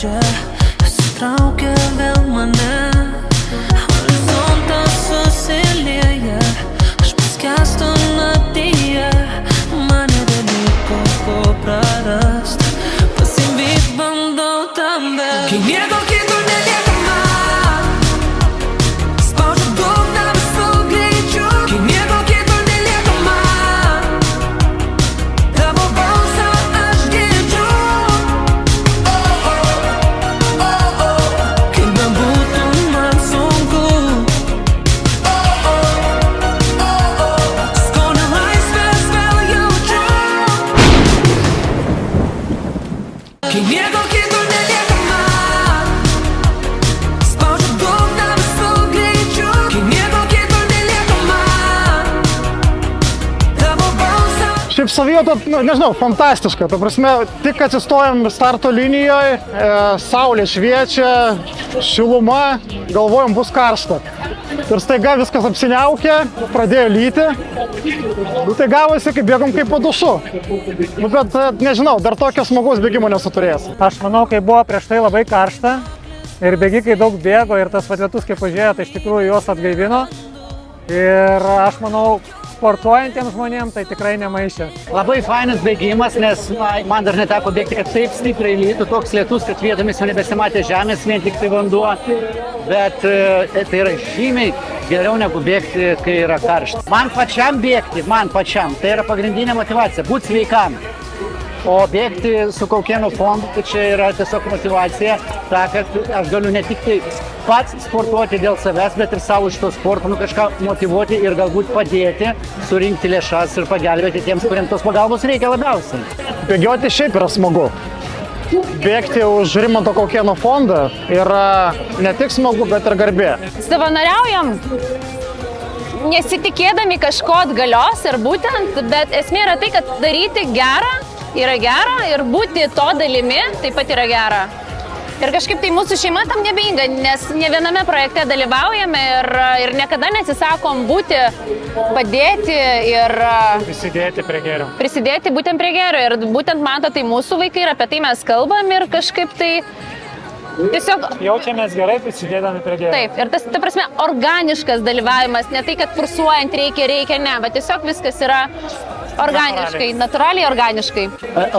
spaudžia, sutraukia vėl mane. Horizontas susilieja, aš paskęstu naktyje. Man nebeliko ko prarast, pasivyt bandau tam, bet kai nieko kito nelieka man, spaudžiu dugną visu greičiu. Kai nieko kito nelieka man, tavo balsą aš girdžiu. Oh, oh, oh, oh. Kaip bebūtų man sunku, oh, oh, oh, oh. Skonį laisvės vėl jaučiu. Kai nieko kito nelieka man, spaudžiu dugną visu greičiu. Kai nieko kito nelieka man, tavo balsą. Šiaip savijauta, nežinau, fantastiška. Ta prasme, tik atsistojom starto linijoje, saulė šviečia, šiluma, galvojom bus karšta. Ir staiga viskas apsiniaukė, pradėjo lyti. Nu, tai gavosi, kaip bėgom kaip po dušu. Nu, bet nežinau, dar tokio smagaus bėgimo nesu turėjęs. Aš manau, kai buvo prieš tai labai karšta ir bėgikai daug bėgo ir tas lietus, kaip pažiūrėjo, tai iš tikrųjų juos atgaivino. Ir aš manau, sportuojantiems žmonėms tai tikrai nemaišė. Labai fainas bėgimas, nes man dar neteko bėgti, kad taip stipriai lytų, toks lietus, kad vietomis jau nebesimatė žemės, vien tik tai vanduo. Bet tai yra žymiai geriau negu bėgti, kai yra karšta. Man pačiam bėgti, tai yra pagrindinė motyvacija, būti sveikam. O bėgti su Kaukėno fondu, tai čia yra tiesiog motyvacija, ta, kad aš galiu ne tik tai pats sportuoti dėl savęs, bet ir savo iš to sporto kažką motyvuoti ir galbūt padėti, surinkti lėšas ir pagelbėti tiems, kuriems tos pagalbos reikia labiausiai. Bėgioti šiaip yra smagu. Bėgti už Rimanto Kaukėno fondą yra ne tik smagu, bet ir garbė. Savanoriaujam nesitikėdami kažko atgalios ir būtent, bet esmė yra tai, kad daryti gerą yra gera ir būti to dalimi taip pat yra gera. Ir kažkaip tai mūsų šeima tam nebeinga, nes ne viename projekte dalyvaujame ir niekada neatsisakom būti, padėti ir Prisidėti prie gėrio. prisidėti būtent prie gėrio. Ir būtent mato tai mūsų vaikai ir apie tai mes kalbam ir kažkaip tai tiesiog Jaučiamės gerai prisidėdami prie gėrio. taip. Ir tas, ta prasme, organiškas dalyvavimas, ne tai, kad kursuojant reikia, ne, bet tiesiog viskas yra organiškai, natūraliai organiškai.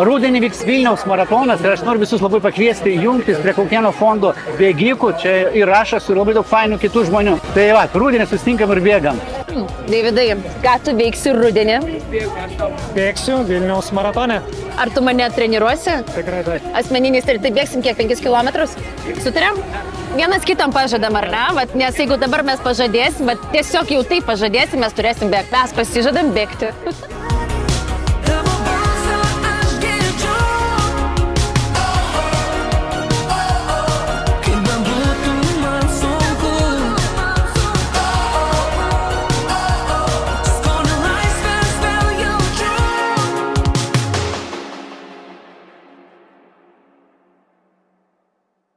Rudenį vyks Vilniaus maratonas ir aš noriu visus labai pakviesti jungtis prie Kaukėno fondo bėgikų. Čia ir aš esu ir labai daug fainų kitų žmonių. Tai va, rudenį susitinkam ir bėgam. Deividai, ką tu veiksi rudenį? Bėgsiu Vilniaus maratone. Ar tu mane treniruosi? Tikrai taip. Asmeninis, tai bėgsim kiek, 5 kilometrus? Sutariam? Vienas kitam pažadam, ar ne? Vat, nes jeigu dabar mes pažadėsim, bet tiesiog jau taip pažadėsim, mes turėsim bėgti. Mes pasižadam bėgti.